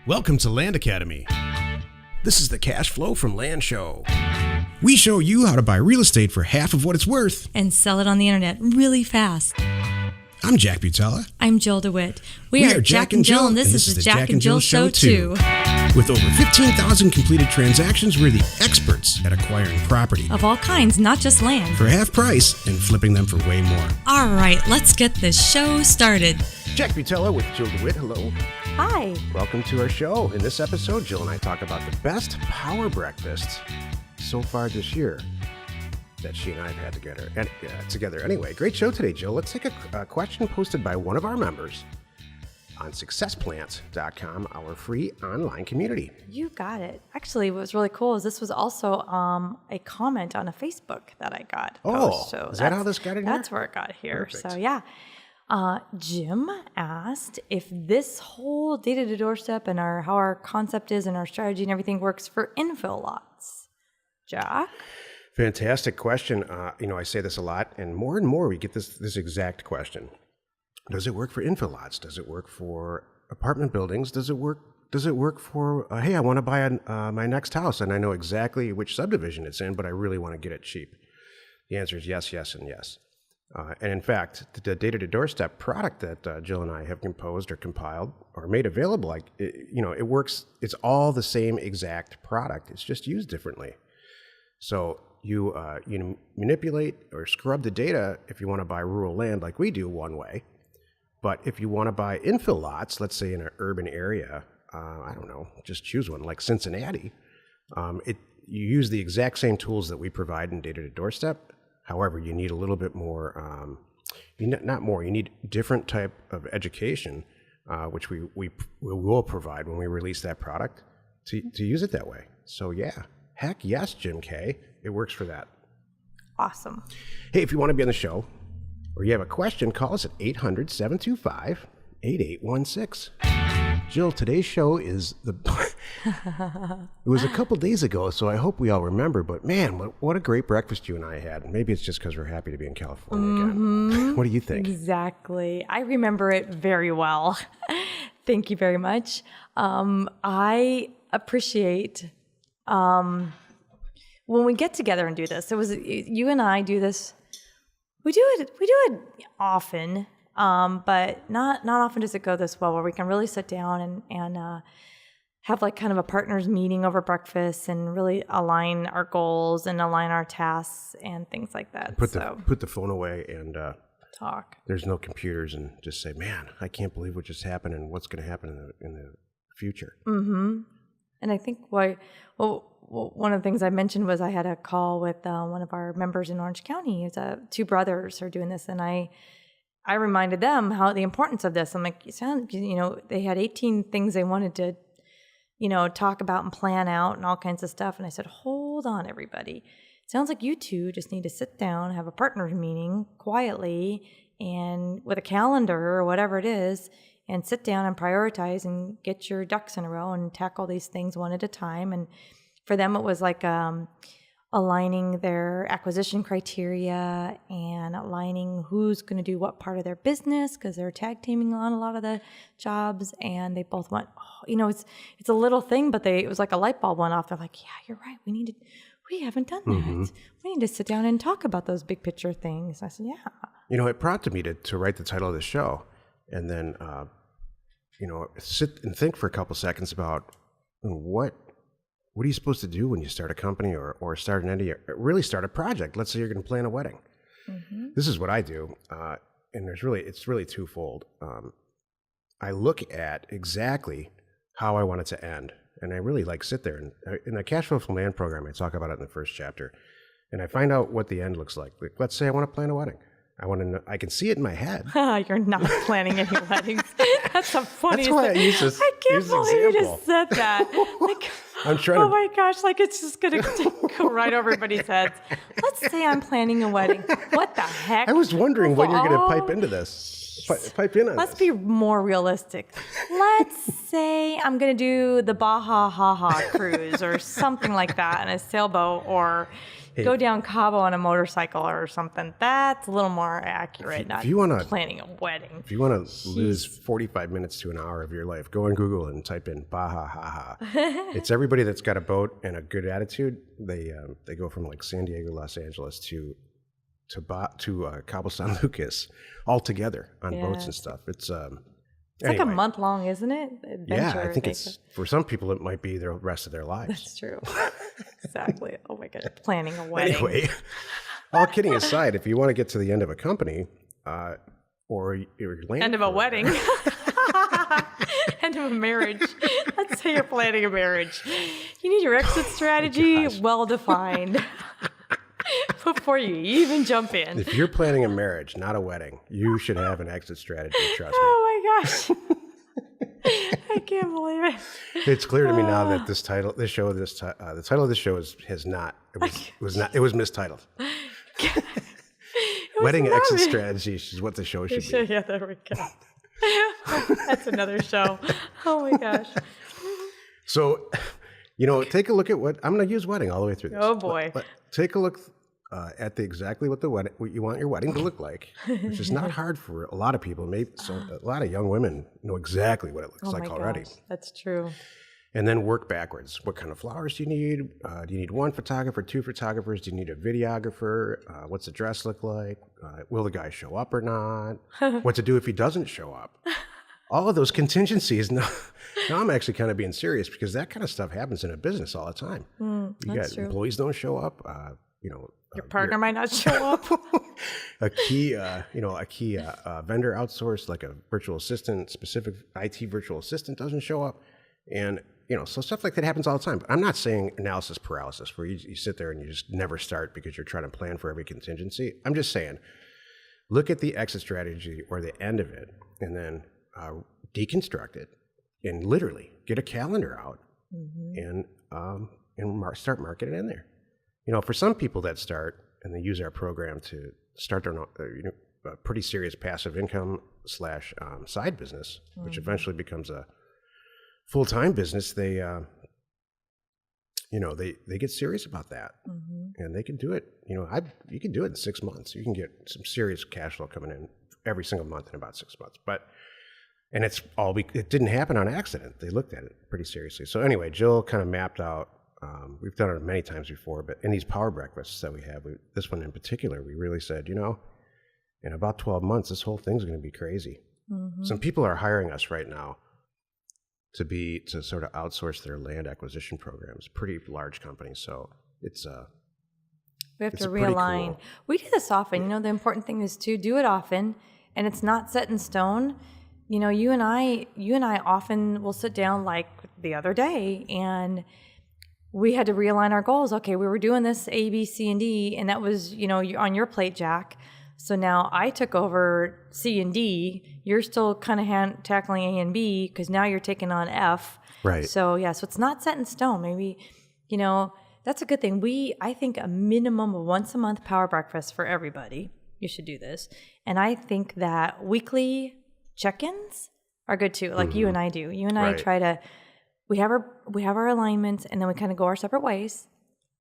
Welcome to Land Academy. This is the Cash Flow from Land show. We show you how to buy real estate for half of what it's worth and sell it on the internet really fast. I'm Jack Butala. I'm Jill DeWit. We are Jack and Jill, and this is the Jack and Jill Show too. With over 15,000 completed transactions, we're the experts at acquiring property Of all kinds, not just land. for half price and flipping them for way more. All right, let's get this show started. Jack Butala with Jill DeWit. Hello. Hi. Welcome to our show. In this episode, Jill and I talk about the best power breakfasts so far this year that she and I have had together. Anyway, great show today, Jill. Let's take a question posted by one of our members on successplant.com, our free online community. You got it. Actually, what was really cool is this was also a comment on a Facebook that I got. So is that how this got in here? That's where it got here. Perfect. So yeah. Jim asked if this whole data to doorstep and how our concept is and our strategy and everything works for infill lots. Jack? Fantastic question. I say this a lot, and more we get this exact question. Does it work for infill lots? Does it work for apartment buildings? Does it work for, hey, I want to buy my next house, and I know exactly which subdivision it's in, but I really want to get it cheap? The answer is yes, yes, and yes. And in fact, the data to doorstep product that Jill and I have composed or compiled or made available, it works. It's all the same exact product. It's just used differently. So you manipulate or scrub the data if you want to buy rural land like we do one way. But if you want to buy infill lots, let's say in an urban area, just choose one like Cincinnati. You use the exact same tools that we provide in data to doorstep. However, you need a little bit more, you need different type of education, which we will provide when we release that product to use it that way. So yeah, heck yes, Jim K. It works for that. Awesome. Hey, if you want to be on the show or you have a question, call us at 800-725-8816. Jill, today's show is it was a couple days ago, so I hope we all remember, but man, what a great breakfast you and I had. Maybe it's just because we're happy to be in California again. What do you think? Exactly. I remember it very well. Thank you very much. I appreciate when we get together and do this. It was you and I do this. We do it often. But not often does it go this well, where we can really sit down and have like kind of a partners meeting over breakfast and really align our goals and align our tasks and things like that. Put the phone away and talk. There's no computers and just say, man, I can't believe what just happened and what's going to happen in the future. Mm-hmm. And I think one of the things I mentioned was I had a call with one of our members in Orange County. It's two brothers who are doing this, and I reminded them how the importance of this. I'm like, they had 18 things they wanted to, talk about and plan out and all kinds of stuff. And I said, hold on, everybody. It sounds like you two just need to sit down, have a partners meeting quietly and with a calendar or whatever it is, and sit down and prioritize and get your ducks in a row and tackle these things one at a time. And for them, it was like, aligning their acquisition criteria and aligning who's going to do what part of their business, because they're tag teaming on a lot of the jobs, and they both went, it's a little thing, but it was like a light bulb went off. They're like, yeah, you're right. We haven't done that. Mm-hmm. We need to sit down and talk about those big picture things. I said, yeah. It prompted me to write the title of the show and then, sit and think for a couple seconds about what are you supposed to do when you start a company or start really start a project? Let's say you're going to plan a wedding. Mm-hmm. This is what I do, and it's really twofold. I look at exactly how I want it to end, and I really sit there and in the Cash Flow from Land program, I talk about it in the first chapter, and I find out what the end looks like. Like, let's say I want to plan a wedding. I want to know, I can see it in my head. You're not planning any weddings. That's the funniest thing. That's why I use I can't believe you just said that. I'm trying oh my gosh, it's just going to go right over everybody's heads. Let's say I'm planning a wedding. What the heck? I was wondering when you're going to pipe into this. Pipe in on Let's this. be more realistic. Let's say I'm going to do the Baja Ha Ha cruise or something like that in a sailboat, or go down Cabo on a motorcycle or something. That's a little more accurate, not planning a wedding. If you want to lose 45 minutes to an hour of your life, go on Google and type in Baja Haha. It's everybody that's got a boat and a good attitude. They go from like San Diego, Los Angeles to Cabo San Lucas all together on boats and stuff. It's like a month long, isn't it? Adventure, I think it's for some people it might be the rest of their lives. That's true. Exactly. Oh my God, planning a wedding. Anyway, all kidding aside, if you want to get to the end of a company, or your end of a wedding, end of a marriage. Let's say you're planning a marriage. You need your exit strategy well defined before you even jump in. If you're planning a marriage, not a wedding, you should have an exit strategy. Trust me. Oh my gosh. I can't believe it. It's clear to me now that the title of this show was mistitled. Wedding exit strategy is what the show should be. Yeah, there we go. That's another show. Oh my gosh. So, take a look at what I'm going to use wedding all the way through this. Oh boy. Take a look at exactly what you want your wedding to look like, which is not hard for a lot of people. Maybe a lot of young women know exactly what it looks like already. Gosh, that's true. And then work backwards. What kind of flowers do you need? Do you need one photographer, two photographers? Do you need a videographer? What's the dress look like? Will the guy show up or not? What to do if he doesn't show up? All of those contingencies. Now I'm actually kind of being serious because that kind of stuff happens in a business all the time. You got employees don't show up. Your partner might not show up. a key vendor outsourced, like a virtual assistant, specific IT virtual assistant doesn't show up. And, so stuff like that happens all the time. But I'm not saying analysis paralysis where you sit there and you just never start because you're trying to plan for every contingency. I'm just saying, look at the exit strategy or the end of it and then deconstruct it and literally get a calendar out and start marketing it in there. For some people that start and they use our program to start their a pretty serious passive income / side business, which eventually becomes a full-time business, they get serious about that, and they can do it. You can do it in 6 months. You can get some serious cash flow coming in every single month in about 6 months. And it didn't happen on accident. They looked at it pretty seriously. So anyway, Jill kind of mapped out. We've done it many times before, but in these power breakfasts that we have, this one in particular, we really said, in about 12 months, this whole thing's going to be crazy. Some people are hiring us right now to sort of outsource their land acquisition programs, pretty large companies. So we have to realign. Cool. We do this often. The important thing is to do it often, and it's not set in stone. You and I often will sit down like the other day, and we had to realign our goals. Okay, we were doing this A, B, C, and D, and that was on your plate, Jack. So now I took over C and D. You're still kind of tackling A and B because now you're taking on F. Right. So so it's not set in stone. Maybe, that's a good thing. I think a minimum of once a month power breakfast for everybody. You should do this. And I think that weekly check-ins are good too, like you and I do. You and I try to, we have our alignments and then we kind of go our separate ways.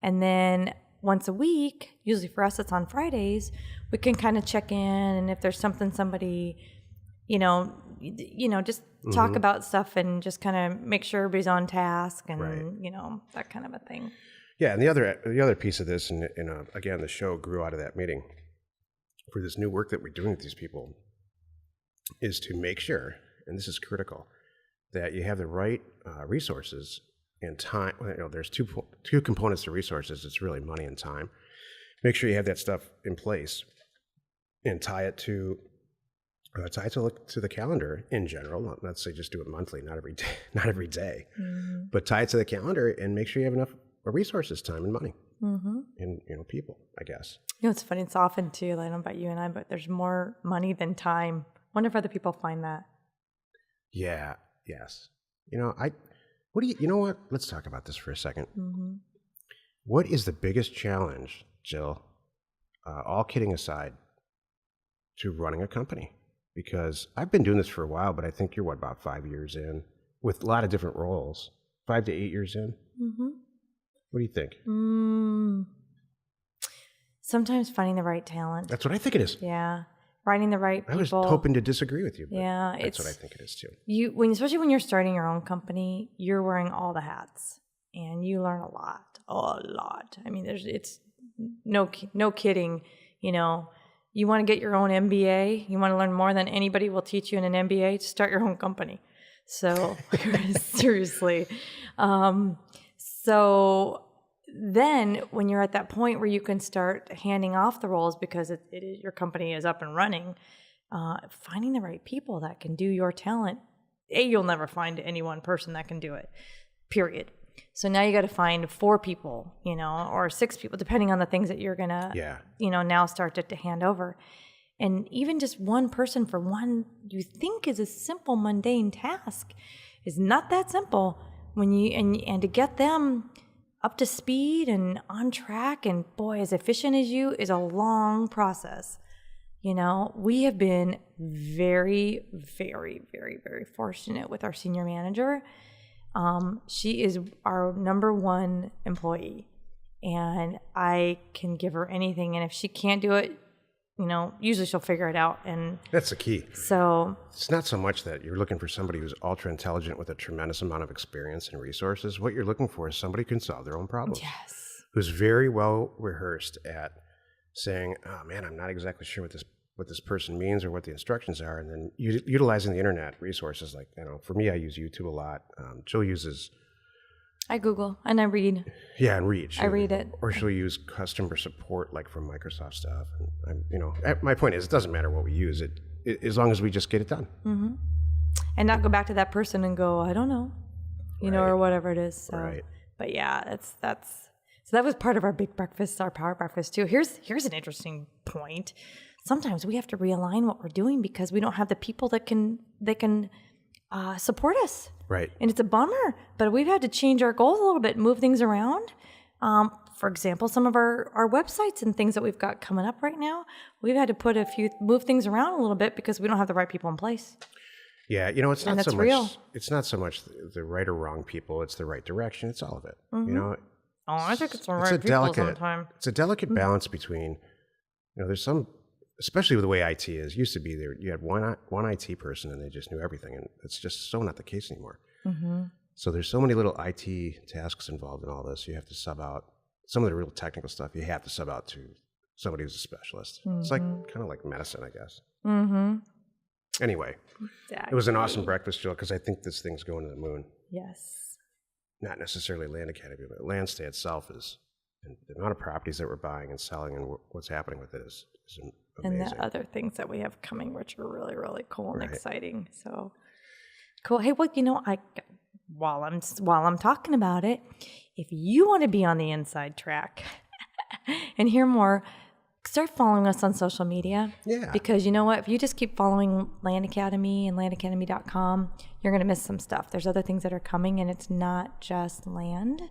And then once a week, usually for us it's on Fridays, we can kind of check in, and if there's something somebody, just talk about stuff and just kind of make sure everybody's on task and that kind of a thing. Yeah, and the other piece of this, and again, the show grew out of that meeting for this new work that we're doing with these people, is to make sure, and this is critical, that you have the right resources and time. There's two components to resources. It's really money and time. Make sure you have that stuff in place, and tie it to the calendar in general. Let's say just do it monthly, not every day, but tie it to the calendar and make sure you have enough resources, time, and money, and people. I guess. It's funny. It's often too. I don't know about you and I, but there's more money than time. I wonder if other people find that. Yeah. Yes. What do you know what? Let's talk about this for a second. What is the biggest challenge, Jill, all kidding aside, to running a company? Because I've been doing this for a while, but I think you're about 5 years in with a lot of different roles, 5 to 8 years in. What do you think? Sometimes finding the right talent. That's what I think it is. Yeah. Finding the right people. I was hoping to disagree with you, but yeah, that's what I think it is too. Especially when you're starting your own company, you're wearing all the hats and you learn a lot. I mean, it's no kidding. You know, you want to get your own MBA, you want to learn more than anybody will teach you in an MBA, start your own company. So seriously. So then when you're at that point where you can start handing off the roles because your company is up and running, finding the right people that can do your talent, you'll never find any one person that can do it, period. So now you got to find 4 people, you know, or 6 people, depending on the things that you're going to, you know, now start to hand over. And even just one person for one you think is a simple, mundane task is not that simple when you, and to get them up to speed and on track and boy, as efficient as you is a long process. You know, we have been very, very, very, very fortunate with our senior manager. She is our number 1 employee and I can give her anything. And if she can't do it, you know, usually she'll figure it out. And that's the key. So it's not so much that you're looking for somebody who's ultra intelligent with a tremendous amount of experience and resources. What you're looking for is somebody who can solve their own problems. Yes. Who's very well rehearsed at saying, oh man, I'm not exactly sure what this person means or what the instructions are. And then utilizing the internet resources. Like, you know, for me, I use YouTube a lot. Jill uses... I Google and I read. Yeah, and read. I read it. Or she'll use customer support, like from Microsoft stuff. And you know, my point is, it doesn't matter what we use, it as long as we just get it done. Mm-hmm. And not go back to that person and go, I don't know, you know, or whatever it is. So. Right. But yeah, so that was part of our big breakfast, our power breakfast too. Here's an interesting point. Sometimes we have to realign what we're doing because we don't have the people that can support us. Right. And it's a bummer, but we've had to change our goals a little bit, move things around. For example, some of our websites and things that we've got coming up right now, we've had to move things around a little bit because we don't have the right people in place. Yeah, you know, it's not so much. Real. It's not so much the right or wrong people; it's the right direction. It's all of it. Mm-hmm. You know. Oh, I think it's the right people sometimes. It's a delicate balance between, you know, there's some. Especially with the way IT is, used to be there. You had one IT person and they just knew everything, and it's just so not the case anymore. Mm-hmm. So there's so many little IT tasks involved in all this. You have to sub out some of the real technical stuff. You have to sub out to somebody who's a specialist. Mm-hmm. It's like kind of like medicine, I guess. Mm-hmm. Anyway, It was an awesome breakfast, Jill, because I think this thing's going to the moon. Yes. Not necessarily Land Academy, but Landstay itself is, and the amount of properties that we're buying and selling and what's happening with it is amazing. And the other things that we have coming, which are really, really cool and exciting. So cool. Hey, well, you know, while I'm talking about it, if you want to be on the inside track and hear more, start following us on social media. Yeah. Because you know what? If you just keep following Land Academy and landacademy.com, you're going to miss some stuff. There's other things that are coming, and it's not just land.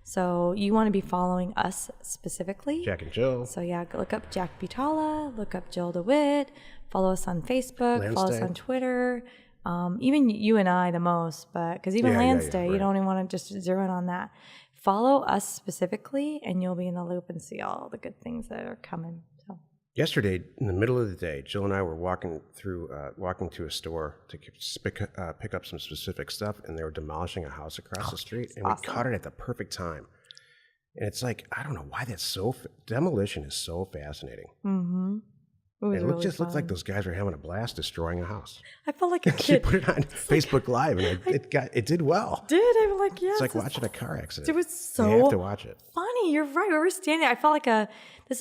So you want to be following us specifically. Jack and Jill. So yeah, look up Jack Butala, look up Jill DeWit, follow us on Facebook, follow us on Twitter. Even you and I the most, but because even Landstay, you don't even want to just zero in on that. Follow us specifically, and you'll be in the loop and see all the good things that are coming. So. Yesterday, in the middle of the day, Jill and I were walking to a store to pick up some specific stuff, and they were demolishing a house across the street, and awesome. We caught it at the perfect time. And it's like, I don't know why that's demolition is so fascinating. Mm-hmm. It looked like those guys were having a blast destroying a house. I felt like a kid. She put it on Facebook Live, and it did well. I'm like, yes. It's like watching a car accident. It was so you have to watch it. Funny. You're right. We were standing. I felt like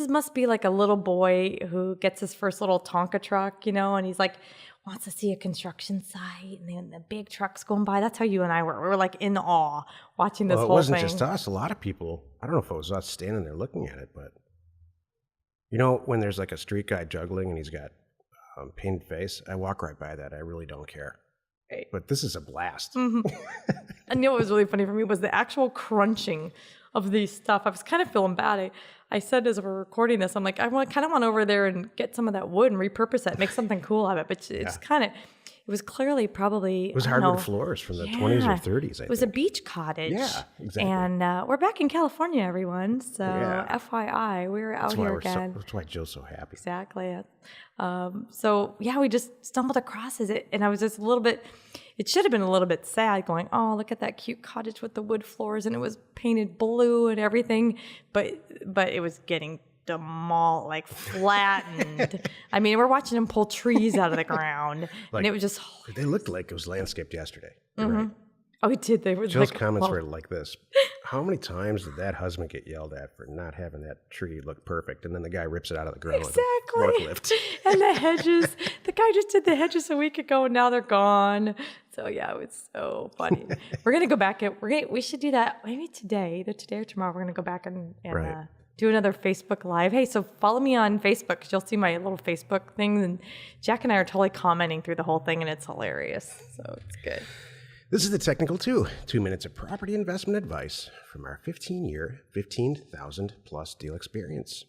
must be like a little boy who gets his first little Tonka truck, you know, and he's like, wants to see a construction site, and then the big trucks going by. That's how you and I were. We were like in awe watching this whole thing. It wasn't just us. A lot of people, I don't know if it was us standing there looking at it, but you know, when there's like a street guy juggling and he's got painted face, I walk right by that. I really don't care. Right. But this is a blast. Mm-hmm. And you know what was really funny for me was the actual crunching of these stuff. I was kind of feeling bad. I said as we're recording this, I'm like, kind of want over there and get some of that wood and repurpose it, make something cool out of it. But it was clearly probably, It was I don't hardwood know, floors from the 20s or 30s, I it was a think. beach cottage. Yeah, exactly. And we're back in California, everyone. So Yeah. FYI, we were out here again. That's why Joe's so happy. Exactly. So yeah, we just stumbled across it, and I was just a little bit. It should have been a little bit sad, going, "Oh, look at that cute cottage with the wood floors, and it was painted blue and everything," but it was getting demolished, like flattened. I mean, we're watching them pull trees out of the ground, and it was just. They looked like it was landscaped yesterday. You're right. Oh, it did. They were. Jill's like, comments were like this. How many times did that husband get yelled at for not having that tree look perfect? And then the guy rips it out of the ground with a forklift. And the hedges. The guy just did the hedges a week ago, and now they're gone. So yeah, it was so funny. We're gonna go back and we should do that maybe today, either today or tomorrow. We're gonna go back and do another Facebook Live. Hey, so follow me on Facebook because you'll see my little Facebook thing. And Jack and I are totally commenting through the whole thing, and it's hilarious. So it's good. This is the Technical 2 minutes of property investment advice from our 15-year, 15,000 plus deal experience.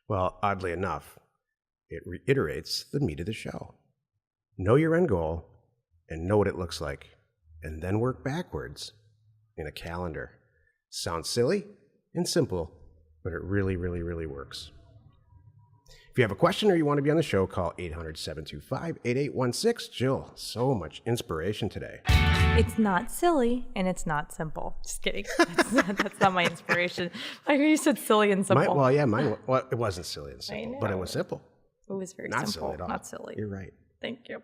Well, oddly enough, it reiterates the meat of the show. Know your end goal and know what it looks like, and then work backwards in a calendar. Sounds silly and simple, but it really, really, really works. If you have a question or you want to be on the show, call 800-725-8816. Jill, so much inspiration today. It's not silly and it's not simple. Just kidding. That's not my inspiration. I hear you said silly and simple. Mine it wasn't silly and simple, but it was simple. It was very not simple. Silly at all. Not silly. You're right. Thank you.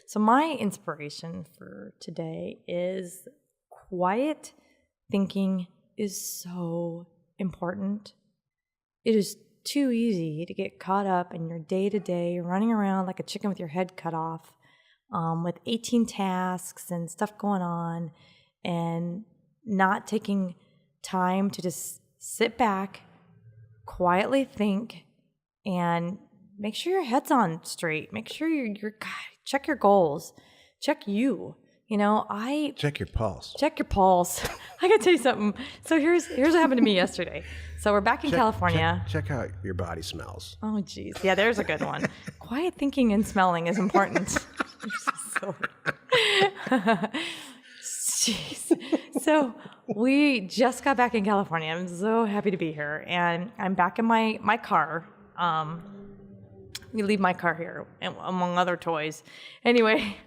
So my inspiration for today is quiet thinking is so important. It is too easy to get caught up in your day-to-day, running around like a chicken with your head cut off, with 18 tasks and stuff going on, and not taking time to just sit back, quietly think, and make sure your head's on straight. Make sure you're check your goals, check you. Check your pulse. Check your pulse. I gotta tell you something. So here's what happened to me yesterday. So we're back in California. Check how your body smells. Oh, geez. Yeah, there's a good one. Quiet thinking and smelling is important. Jeez. So we just got back in California. I'm so happy to be here. And I'm back in my car. We leave my car here, among other toys. Anyway,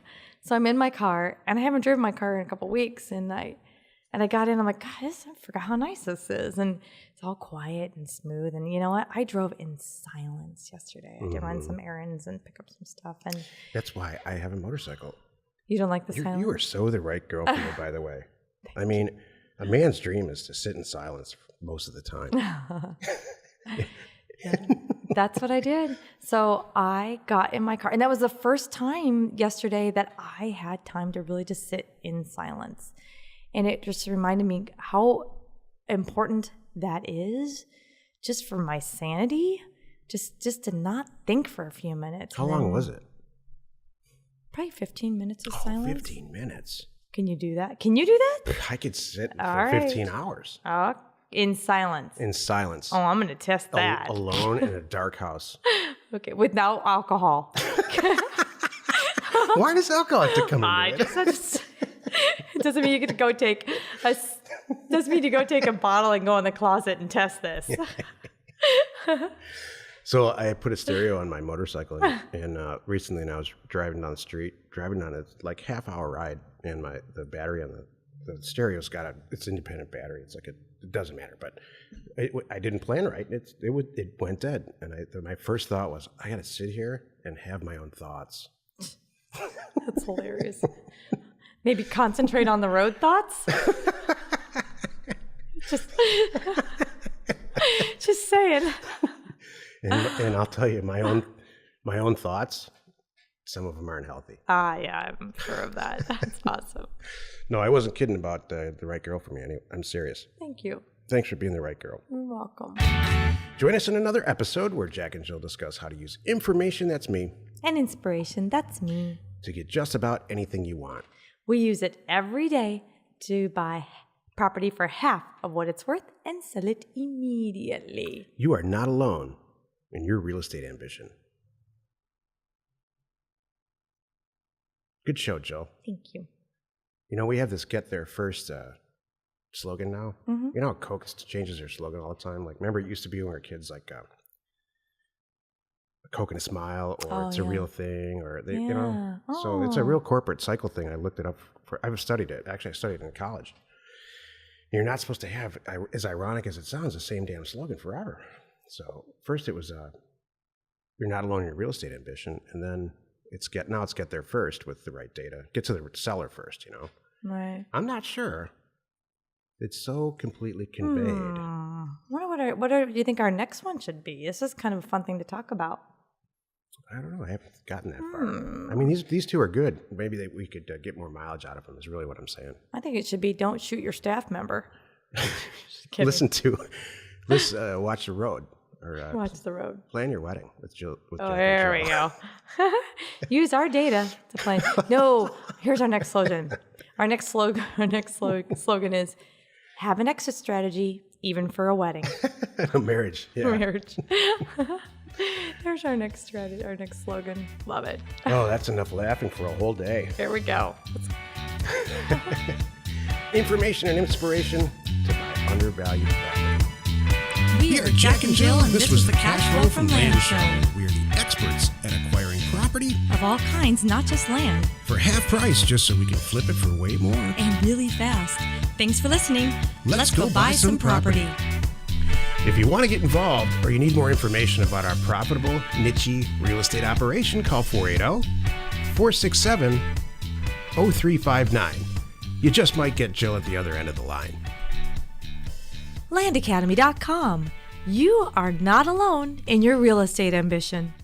so I'm in my car, and I haven't driven my car in a couple weeks, and I got in, I'm like, God, I forgot how nice this is. And it's all quiet and smooth. And you know what? I drove in silence yesterday. I did run some errands and pick up some stuff. And that's why I have a motorcycle. You don't like the silence? You are so the right girl for me, by the way. I mean, a man's dream is to sit in silence most of the time. Yeah, that's what I did. So I got in my car. And that was the first time yesterday that I had time to really just sit in silence. And it just reminded me how important that is just for my sanity, just to not think for a few minutes. How long was it? Probably 15 minutes of silence. 15 minutes. Can you do that? Can you do that? I could sit for 15 hours. In silence. In silence. Oh, I'm going to test that. Alone in a dark house. Okay, without alcohol. Why does alcohol have to come into it? It doesn't mean you get to go take a bottle and go in the closet and test this. So I put a stereo on my motorcycle, and recently, and I was driving down the street, driving on a like half-hour ride, and the battery on the stereo's got it's independent battery. It's like it doesn't matter, but I didn't plan right. It went dead, and my first thought was, I got to sit here and have my own thoughts. That's hilarious. Maybe concentrate on the road thoughts. Just saying. And I'll tell you, my own thoughts, some of them aren't healthy. Yeah, I'm sure of that. That's awesome. No, I wasn't kidding about the right girl for me. I'm serious. Thank you. Thanks for being the right girl. You're welcome. Join us in another episode where Jack and Jill discuss how to use information, that's me, and inspiration, that's me, to get just about anything you want. We use it every day to buy property for half of what it's worth and sell it immediately. You are not alone in your real estate ambition. Good show, Jill. Thank you. You know, we have this "Get There First" slogan now. Mm-hmm. You know how Coke changes their slogan all the time? Like, remember it used to be when we were kids, like a Coke and a smile, or it's a real thing, or they, you know. So it's a real corporate cycle thing. I looked it up. I've studied it. Actually, I studied it in college. You're not supposed to have, as ironic as it sounds, the same damn slogan forever. So first it was, you're not alone in your real estate ambition, and then now it's get there first with the right data. Get to the seller first, you know. Right. I'm not sure. It's so completely conveyed. What do you think our next one should be? This is kind of a fun thing to talk about. I don't know. I haven't gotten that far. I mean, these two are good. Maybe we could get more mileage out of them. Is really what I'm saying. I think it should be "Don't shoot your staff member." Watch the road. Or Watch the road. Plan your wedding with Jill. There we go. Use our data to plan. No, here's our next slogan. Our next slogan is "Have an exit strategy, even for a wedding." A marriage. Yeah. Marriage. There's our next strategy, our next slogan. Love it. Oh, that's enough laughing for a whole day. Here we go. Information and inspiration to buy undervalued property. We are Jack and Jill, and this was the Cash Flow from Land Show. We are the experts at acquiring property of all kinds, not just land, for half price, just so we can flip it for way more. And really fast. Thanks for listening. Let's go buy some property. If you want to get involved or you need more information about our profitable, niche real estate operation, call 480-467-0359. You just might get Jill at the other end of the line. Landacademy.com. You are not alone in your real estate ambition.